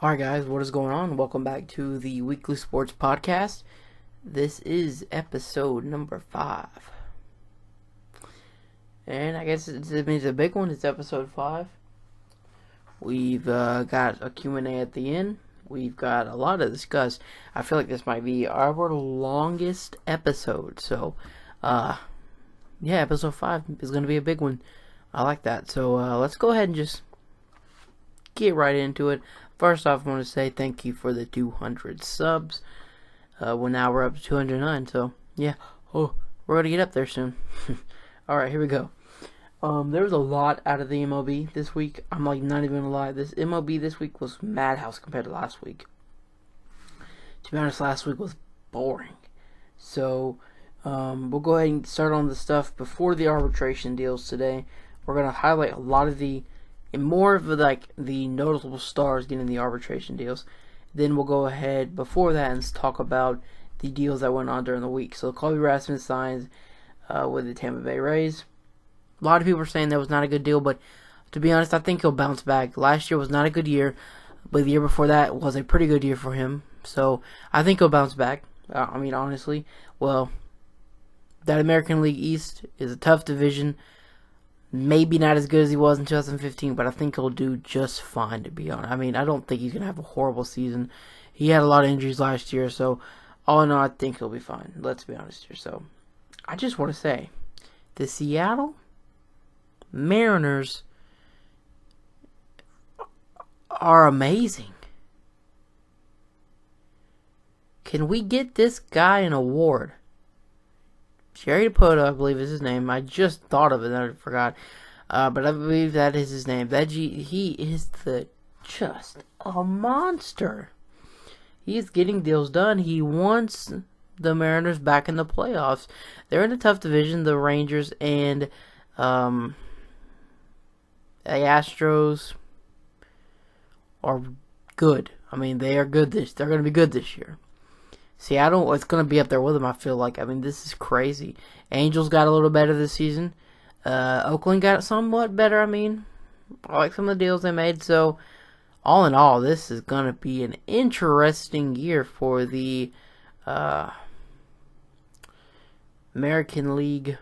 Alright guys, what is going on? Welcome back to the Weekly Sports Podcast. This is episode number 5. And I guess it's a big one. It's episode 5. We've got a Q&A at the end. We've got a lot to discuss. I feel like this might be our longest episode. So, episode 5 is going to be a big one. I like that. So, let's go ahead and just get right into it. First off, I want to say thank you for the 200 subs. Now we're up to 209, so yeah. Oh, we're going to get up there soon. Alright, here we go. There was a lot out of the MLB this week. I'm like not even going to lie. This MLB this week was madhouse compared to last week. To be honest, last week was boring. So, we'll go ahead and start on the stuff before the arbitration deals today. We're going to highlight a lot of the more of the notable stars getting the arbitration deals. Then we'll go ahead before that and talk about the deals that went on during the week. So Colby Rasmus signs with the Tampa Bay Rays. A lot of people are saying that was not a good deal, but to be honest, I think he'll bounce back. Last year was not a good year, but the year before that was a pretty good year for him. So I think he'll bounce back. Honestly, well, that American League East is a tough division. Maybe not as good as he was in 2015, but I think he'll do just fine, to be honest. I don't think he's going to have a horrible season. He had a lot of injuries last year, so all in all, I think he'll be fine. Let's be honest here. So, I just want to say, the Seattle Mariners are amazing. Can we get this guy an award? Jerry Dipoto, I believe is his name. I just thought of it and I forgot. But I believe that is his name. He is just a monster. He's getting deals done. He wants the Mariners back in the playoffs. They're in a tough division. The Rangers and the Astros are good. They are good. They're going to be good this year. Seattle, it's going to be up there with them, I feel like. This is crazy. Angels got a little better this season. Oakland got somewhat better, I like some of the deals they made. So, all in all, this is going to be an interesting year for the American League,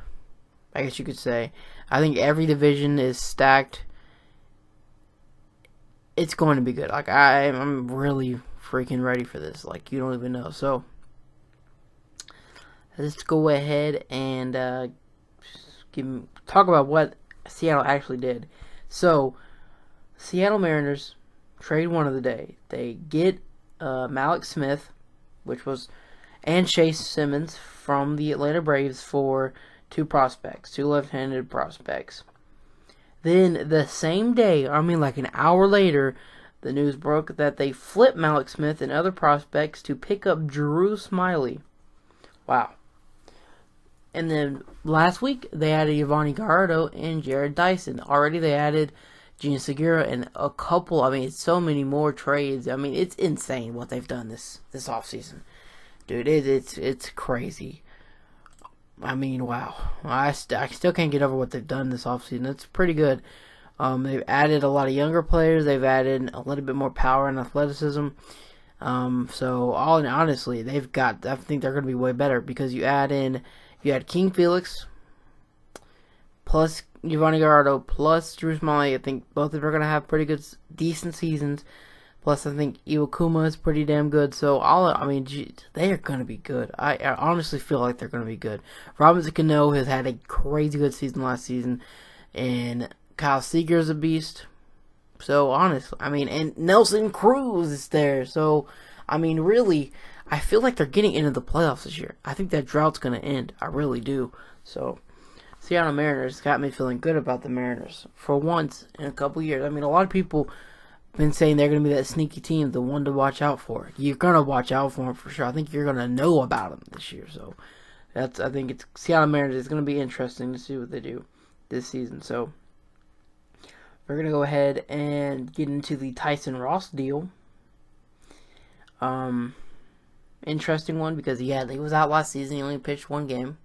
I guess you could say. I think every division is stacked. It's going to be good. I'm really freaking ready for this. You don't even know. So, let's go ahead and talk about what Seattle actually did. So, Seattle Mariners trade one of the day. They get Malik Smith, and Chase Simmons from the Atlanta Braves for two left-handed prospects. Then the same day, an hour later, the news broke that they flipped Malik Smith and other prospects to pick up Drew Smyly. Wow. And then last week, they added Yovani Gallardo and Jared Dyson. Already they added Gene Segura and a couple, it's so many more trades. It's insane what they've done this offseason. Dude, it's crazy. Wow. I still can't get over what they've done this offseason. It's pretty good. They've added a lot of younger players. They've added a little bit more power and athleticism. Honestly, I think they're going to be way better because you had King Felix plus Yovani Gallardo plus Drew Smyly. I think both of them are going to have pretty good, decent seasons. Plus, I think Iwakuma is pretty damn good. So, they are going to be good. I honestly feel like they're going to be good. Robinson Cano has had a crazy good season last season. And Kyle Seager is a beast. So, honestly, and Nelson Cruz is there. So, really, I feel like they're getting into the playoffs this year. I think that drought's going to end. I really do. So, Seattle Mariners got me feeling good about the Mariners for once in a couple years. A lot of people been saying they're going to be that sneaky team, the one to watch out for. You're going to watch out for them for sure. I think you're going to know about them this year. So, I think it's Seattle Mariners. It's going to be interesting to see what they do this season. So, we're going to go ahead and get into the Tyson Ross deal. Interesting one because he was out last season. He only pitched one game.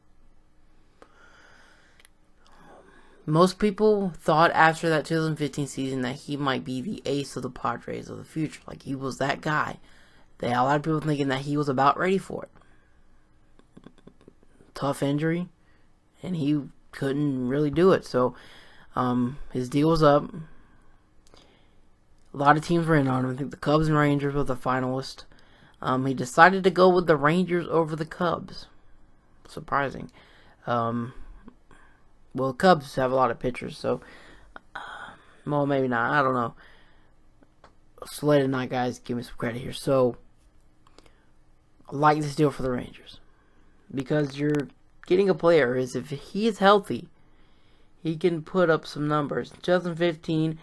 most people thought after that 2015 season that he might be the ace of the Padres of the future. Like, he was that guy. They had a lot of people thinking that he was about ready for it. Tough injury, and he couldn't really do it. So, his deal was up. A lot of teams were in on him. I think the Cubs and Rangers were the finalists. He decided to go with the Rangers over the Cubs. Surprising. Well, the Cubs have a lot of pitchers, so well, maybe not. I don't know. Slate of night guys, give me some credit here. So, I like this deal for the Rangers because you're getting a player. Is if he is healthy, he can put up some numbers. 2015,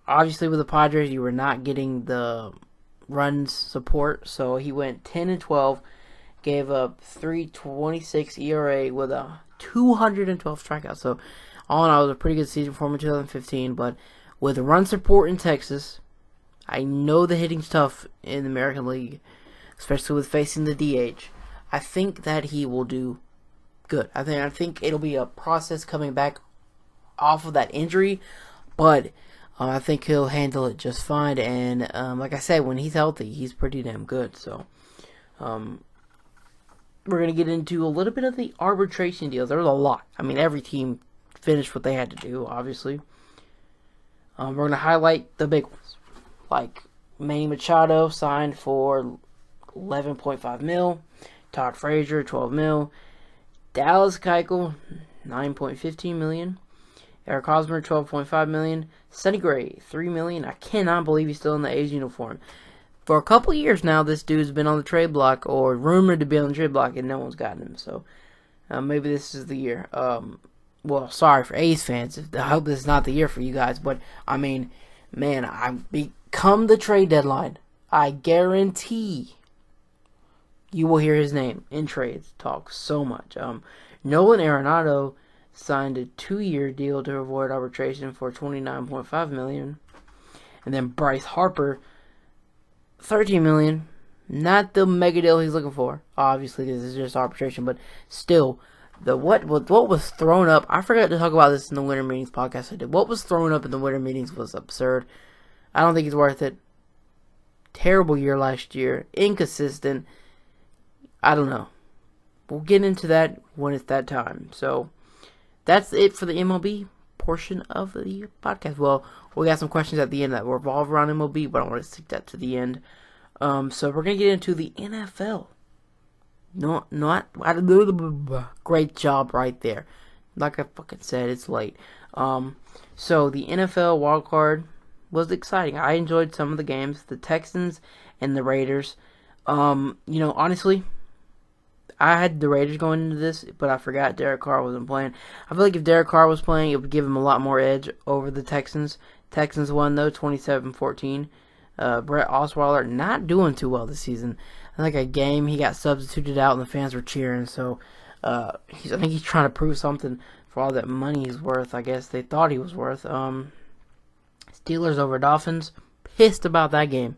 obviously with the Padres, you were not getting the runs support, so he went 10-12, gave up 3.26 ERA with a 212 strikeouts. So all in all, it was a pretty good season for him in 2015. But with run support in Texas, I know the hitting's tough in the American League, especially with facing the DH. I think that he will do good. I think it'll be a process coming back off of that injury, but I think he'll handle it just fine. And like I said, when he's healthy, he's pretty damn good. So we're going to get into a little bit of the arbitration deals. There was a lot. I mean, every team finished what they had to do, obviously. We're going to highlight the big ones. Like Manny Machado signed for $11.5 million. Todd Frazier, $12 million. Dallas Keuchel, $9.15 million. Eric Hosmer, $12.5 million. Sonny Gray, $3 million. I cannot believe he's still in the A's uniform. For a couple years now, this dude's been on the trade block, or rumored to be on the trade block, and no one's gotten him. So maybe this is the year. Well, sorry for A's fans. I hope this is not the year for you guys. But, I mean, man, come the trade deadline, I guarantee you will hear his name in trades talk so much. Nolan Arenado signed a 2-year deal to avoid arbitration for $29.5 million. And then Bryce Harper, $13 million. Not the mega deal he's looking for. Obviously, this is just arbitration, but still, what was thrown up. I forgot to talk about this in the winter meetings podcast I did. What was thrown up in the winter meetings was absurd. I don't think he's worth it. Terrible year last year. Inconsistent. I don't know. We'll get into that when it's that time. So, that's it for the MLB portion of the podcast. Well, we got some questions at the end that revolve around MLB, but I want to stick that to the end. So we're going to get into the NFL. Great job right there. Like I fucking said, it's late. So the NFL wildcard was exciting. I enjoyed some of the games. The Texans and the Raiders. Honestly, I had the Raiders going into this, but I forgot Derek Carr wasn't playing. I feel like if Derek Carr was playing, it would give him a lot more edge over the Texans. Texans won, though, 27-14. Brett Osweiler not doing too well this season. I think a game he got substituted out and the fans were cheering. So I think he's trying to prove something for all that money he's worth. I guess they thought he was worth. Steelers over Dolphins. Pissed about that game.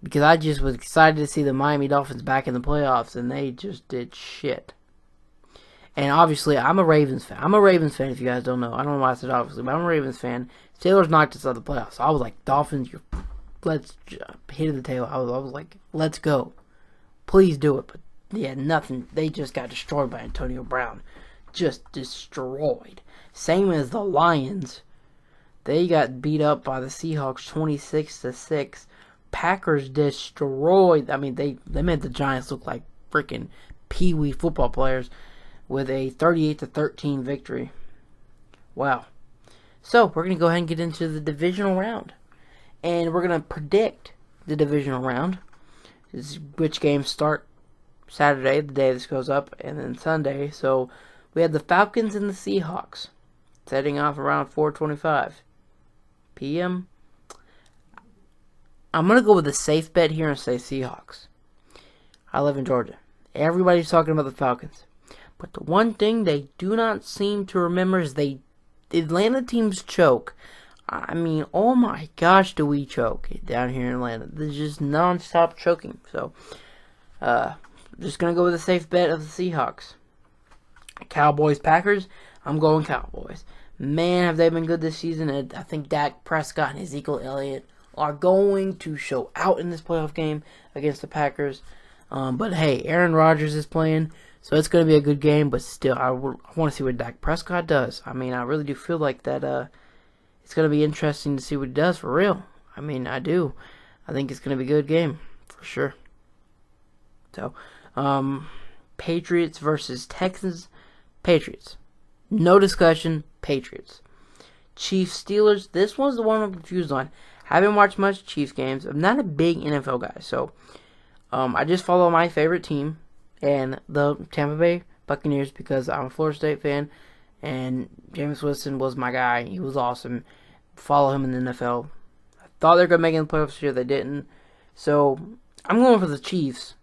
Because I just was excited to see the Miami Dolphins back in the playoffs, and they just did shit. And obviously, I'm a Ravens fan. I'm a Ravens fan, if you guys don't know. I don't know why I said obviously, but I'm a Ravens fan. Steelers knocked us out of the playoffs. So I was like, Dolphins, let's hit the tail. I was like, let's go. Please do it. But yeah, nothing. They just got destroyed by Antonio Brown. Just destroyed. Same as the Lions. They got beat up by the Seahawks 26-6. Packers destroyed. I mean, they made the Giants look like freaking pee-wee football players with a 38-13 victory. Wow. So, we're going to go ahead and get into the divisional round. And we're going to predict the divisional round. Which games start Saturday, the day this goes up, and then Sunday. So, we have the Falcons and the Seahawks setting off around 4:25 p.m. I'm going to go with a safe bet here and say Seahawks. I live in Georgia. Everybody's talking about the Falcons. But the one thing they do not seem to remember is the Atlanta teams choke. I mean, oh my gosh, do we choke down here in Atlanta. There's just non-stop choking. So, just going to go with a safe bet of the Seahawks. Cowboys-Packers. I'm going Cowboys. Man, have they been good this season. And I think Dak Prescott and Ezekiel Elliott are going to show out in this playoff game against the Packers. But hey, Aaron Rodgers is playing, so it's going to be a good game. But still, I want to see what Dak Prescott does. I mean, I really do feel like that it's going to be interesting to see what he does for real. I mean, I do. I think it's going to be a good game for sure. So, Patriots versus Texans. Patriots. No discussion. Patriots. Chiefs Steelers. This one's the one I'm confused on. Haven't watched much Chiefs games. I'm not a big NFL guy, so I just follow my favorite team and the Tampa Bay Buccaneers because I'm a Florida State fan, and Jameis Winston was my guy. He was awesome. Follow him in the NFL. I thought they were gonna make it in the playoffs this year. They didn't. So I'm going for the Chiefs.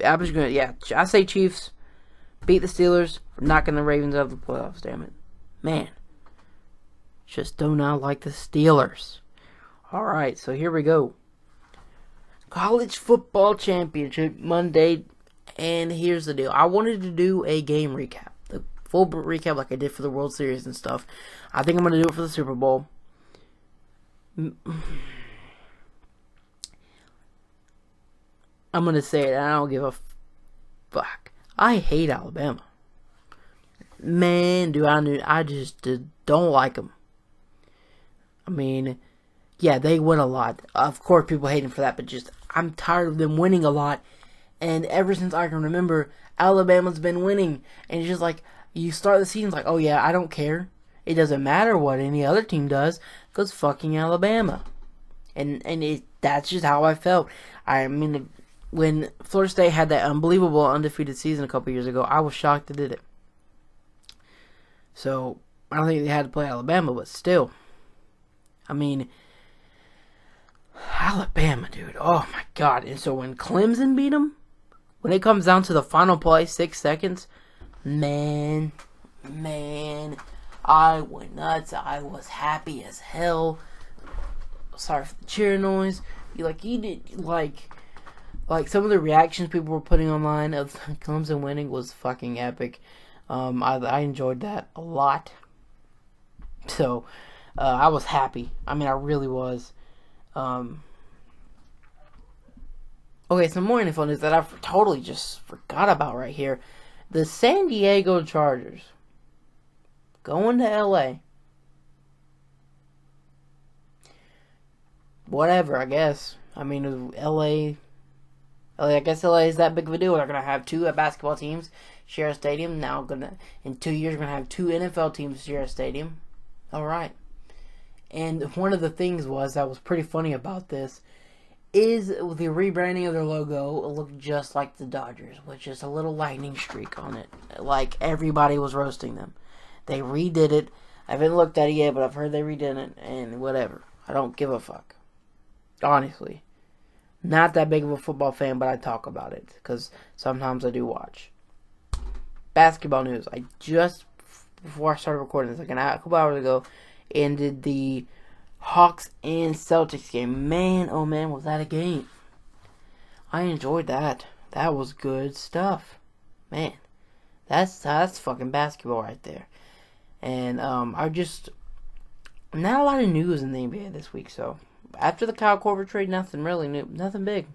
I'm just gonna, I say Chiefs beat the Steelers for knocking the Ravens out of the playoffs. Damn it, man. Just do not like the Steelers. All right, so here we go. College football championship Monday, and here's the deal. I wanted to do a game recap, the full recap like I did for the World Series and stuff. I think I'm gonna do it for the Super Bowl. I'm gonna say it. I don't give a fuck. I hate Alabama. Man, I just don't like them. I mean, yeah, they win a lot. Of course, people hate them for that, but just I'm tired of them winning a lot. And ever since I can remember, Alabama's been winning, and it's just like you start the season like, oh yeah, I don't care. It doesn't matter what any other team does, because fucking Alabama. And that's just how I felt. I mean, when Florida State had that unbelievable undefeated season a couple years ago, I was shocked they did it. So, I don't think they had to play Alabama, but still. I mean, Alabama, dude. Oh, my God. And so when Clemson beat them, when it comes down to the final play, 6 seconds, man, I went nuts. I was happy as hell. Sorry for the cheer noise. Like some of the reactions people were putting online of Clemson winning was fucking epic. I enjoyed that a lot. So, I was happy. I mean, I really was. Okay, some more info news that I totally just forgot about right here. The San Diego Chargers going to LA. Whatever, I guess. I mean, LA, I guess LA is that big of a deal. They're going to have two basketball teams share a stadium. Now, in 2 years, we're going to have two NFL teams share a stadium. All right. And one of the things that was pretty funny about this is the rebranding of their logo. It looked just like the Dodgers, with just a little lightning streak on it. Like everybody was roasting them. They redid it. I haven't looked at it yet, but I've heard they redid it, and whatever. I don't give a fuck. Honestly. Not that big of a football fan, but I talk about it, because sometimes I do watch. Basketball news. I just, before I started recording this, like a couple hours ago, ended the Hawks and Celtics game. Man, oh man, was that a game. I enjoyed that. That was good stuff. Man, that's fucking basketball right there. And not a lot of news in the NBA this week, so after the Kyle Korver trade, nothing really new, nothing big.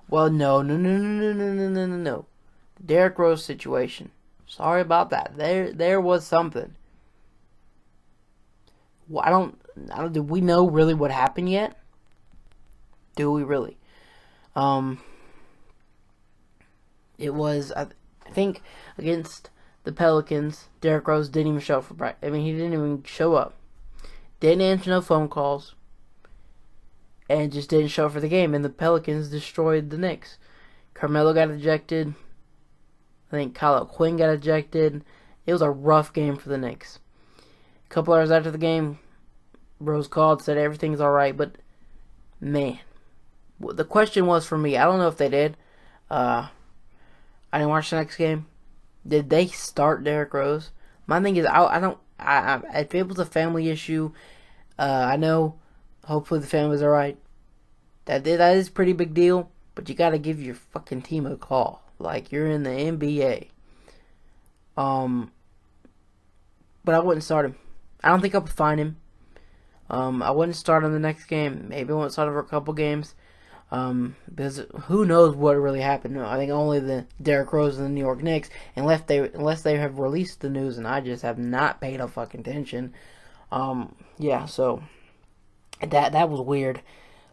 Well, no. The Derrick Rose situation. Sorry about that. There was something. Well, do we know really what happened yet? Do we really? It was, I think, against the Pelicans. Derrick Rose didn't even show up for practice. I mean, he didn't even show up. Didn't answer no phone calls. And just didn't show up for the game. And the Pelicans destroyed the Knicks. Carmelo got ejected. I think Kyle Quinn got ejected. It was a rough game for the Knicks. A couple hours after the game, Rose called, said everything's alright, but man, the question was for me, I don't know if they did. I didn't watch the next game. Did they start Derrick Rose? My thing is, if it was a family issue, I know, hopefully the family's alright. That is a pretty big deal, but you gotta give your fucking team a call. Like, you're in the NBA. Um, but I wouldn't start him. I don't think I would find him. I wouldn't start him the next game. Maybe I wouldn't start him for a couple games. Because who knows what really happened? I think only the Derrick Rose and the New York Knicks, unless they have released the news, and I just have not paid a fucking attention. Yeah, so that was weird.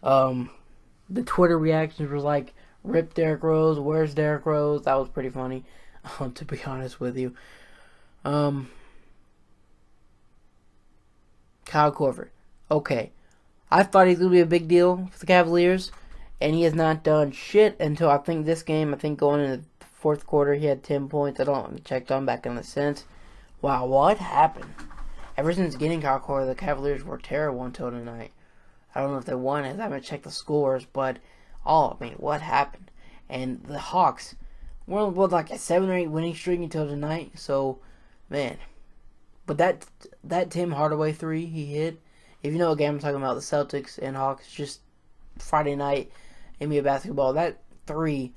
The Twitter reactions were like, "Rip Derrick Rose, where's Derrick Rose?" That was pretty funny, to be honest with you. Kyle Korver, okay, I thought he's gonna be a big deal for the Cavaliers, and he has not done shit until I think this game. I think going into the fourth quarter, he had 10 points. I don't checked on back in the sense. Wow, what happened? Ever since getting Kyle Korver, the Cavaliers were terrible until tonight. I don't know if they won, as I haven't checked the scores, but what happened? And the Hawks were with like a 7 or 8 winning streak until tonight. So, man, but that Tim Hardaway three he hit. If you know what game I'm talking about, the Celtics and Hawks, just Friday night NBA basketball. That three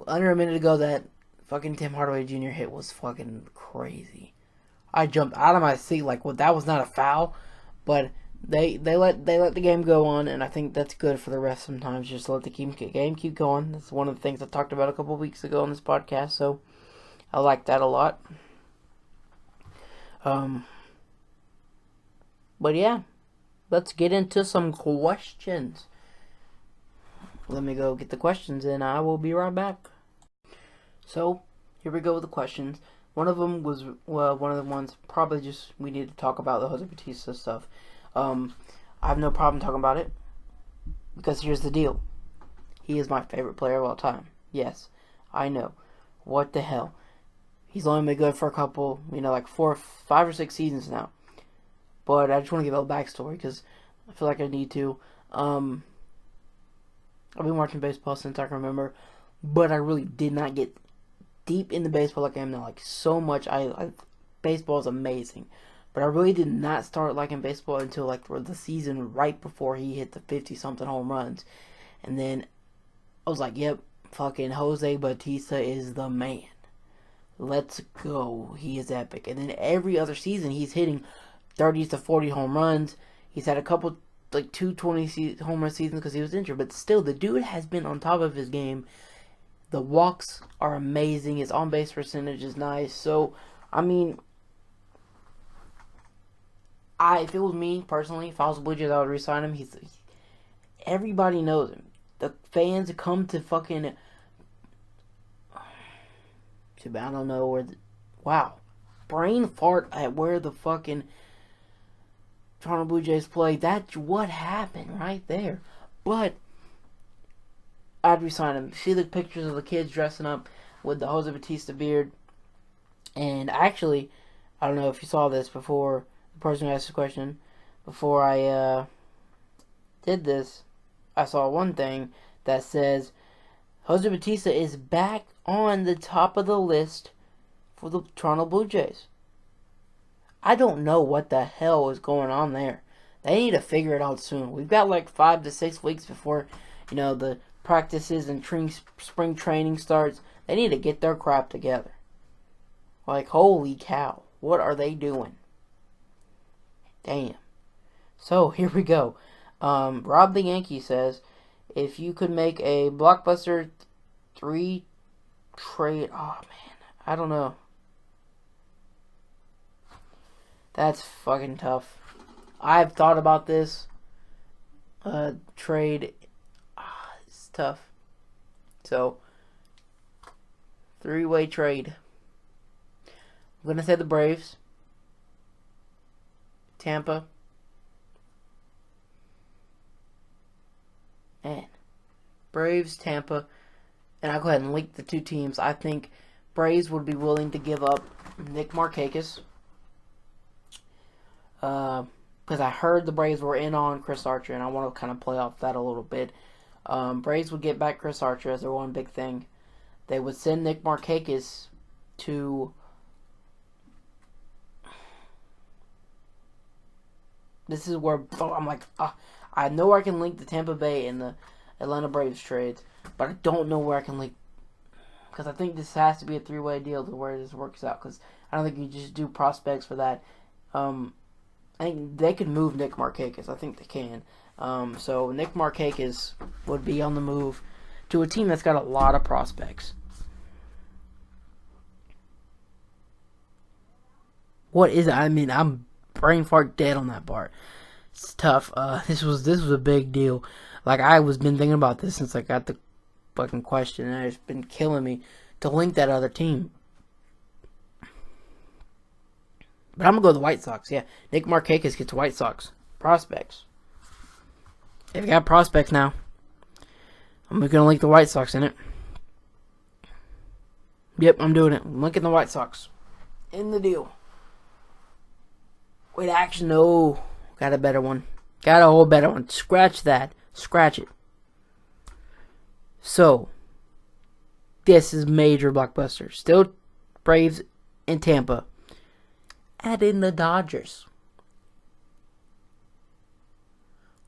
under a minute ago, that fucking Tim Hardaway Jr. hit was fucking crazy. I jumped out of my seat like, well, that was not a foul, but they let the game go on, and I think that's good for the rest sometimes. Just let the game keep going. That's one of the things I talked about a couple of weeks ago on this podcast, so I like that a lot. But yeah, let's get into some questions. Let me go get the questions, and I will be right back. So here we go with the questions. One of them was one of the ones probably just we need to talk about the Jose Bautista stuff. I have no problem talking about it because here's the deal. He is my favorite player of all time. Yes, I know. What the hell? He's only been good for a couple, like 4, 5, or 6 seasons now. But I just want to give a little backstory because I feel like I need to. I've been watching baseball since I can remember, but I really did not get deep into baseball like I am now. Like so much, baseball is amazing. But I really did not start liking baseball until like the season right before he hit the 50-something home runs. And then I was like, yep, fucking Jose Bautista is the man. Let's go. He is epic. And then every other season he's hitting 30s to 40 home runs. He's had a couple, like 220 home run seasons because he was injured. But still, the dude has been on top of his game. The walks are amazing. His on-base percentage is nice. So, I mean, if it was me personally, if I was the Blue Jays, I would re-sign him. Everybody knows him. The fans come to fucking. I don't know where. Wow, brain fart at where the fucking Toronto Blue Jays play. That's what happened right there. But I'd re-sign him. See the pictures of the kids dressing up with the Jose Bautista beard. And actually, I don't know if you saw this before. The person who asked the question, before I did this, I saw one thing that says Jose Bautista is back on the top of the list for the Toronto Blue Jays. I don't know what the hell is going on there. They need to figure it out soon. We've got like 5 to 6 weeks before, the practices and spring training starts. They need to get their crap together. Like, holy cow. What are they doing? Damn. So, here we go. Rob the Yankee says, if you could make a blockbuster 3 trade... Oh, man. I don't know. That's fucking tough. I've thought about this trade. It's tough. So, 3-way trade. I'm going to say the Braves. Tampa. Man. Braves, Tampa. And I'll go ahead and link the two teams. I think Braves would be willing to give up Nick Markakis. Because I heard the Braves were in on Chris Archer, and I want to kind of play off that a little bit. Braves would get back Chris Archer as their one big thing. They would send Nick Markakis to... This is where I'm like, I know I can link the Tampa Bay and the Atlanta Braves trades, but I don't know where I can link because I think this has to be a three-way deal to where this works out, because I don't think you just do prospects for that. I think they could move Nick Markakis. I think they can. So Nick Markakis would be on the move to a team that's got a lot of prospects. What is it? I mean, I'm brain fart dead on that part. It's tough. This was a big deal. Like, I was been thinking about this since I got the fucking question, and it's been killing me to link that other team. But I'm gonna go with the White Sox. Yeah, Nick Markakis gets White Sox prospects. They've got prospects now. I'm gonna link the White Sox in it. Yep, I'm doing it. I'm linking the White Sox in the deal. Wait, actually, no. Got a better one. Got a whole better one. Scratch that. Scratch it. So, this is major blockbuster. Still Braves in Tampa. Add in the Dodgers.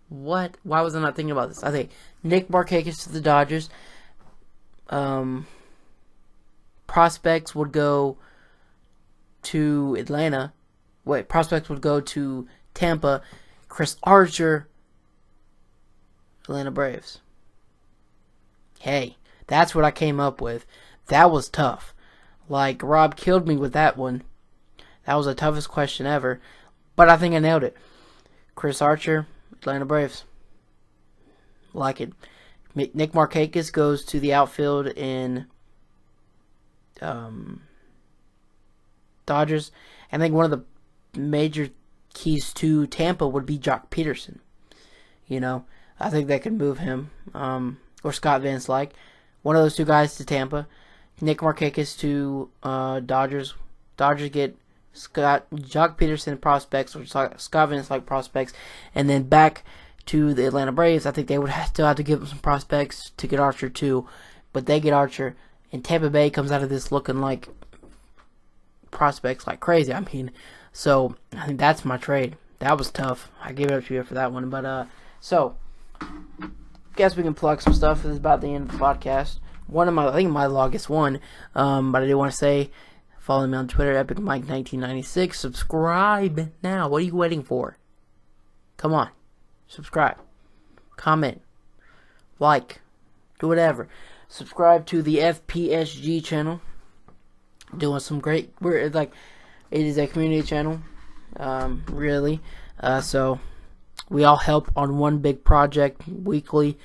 What? Why was I not thinking about this? I think Nick Markakis to the Dodgers. Prospects would go to Atlanta. Prospects would go to Tampa. Chris Archer, Atlanta Braves. Hey, that's what I came up with. That was tough. Like, Rob killed me with that one. That was the toughest question ever. But I think I nailed it. Chris Archer, Atlanta Braves. Like it. Nick Markakis goes to the outfield in Dodgers. I think one of the major keys to Tampa would be Jock Peterson. You know, I think they could move him. Or Scott Van Slyke. One of those two guys to Tampa. Nick Markakis to Dodgers. Dodgers get Jock Peterson prospects, or Scott Van Slyke prospects, and then back to the Atlanta Braves. I think they would still have to give them some prospects to get Archer too, but they get Archer, and Tampa Bay comes out of this looking like prospects like crazy. I mean, so I think that's my trade. That was tough. I give it up to you for that one. But so guess we can plug some stuff. This is about the end of the podcast. I think my longest one. But I do want to say, follow me on Twitter, EpicMike1996. Subscribe now. What are you waiting for? Come on, subscribe, comment, like, do whatever. Subscribe to the FPSG channel. Doing some great. It is a community channel, really. So we all help on one big project weekly.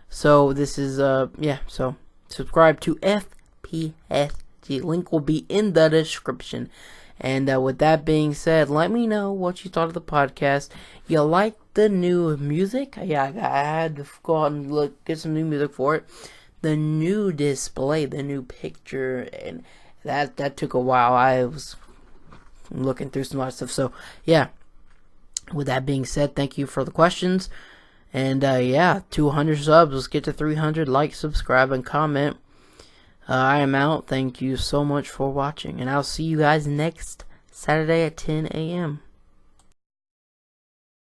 So this is So subscribe to FPSG. Link will be in the description. And with that being said, let me know what you thought of the podcast. You like the new music? Yeah, I had to go out and get some new music for it. The new display, the new picture, and that took a while. I was looking through some other stuff. So, yeah. With that being said, thank you for the questions. And, 200 subs. Let's get to 300. Like, subscribe, and comment. I am out. Thank you so much for watching. And I'll see you guys next Saturday at 10 a.m.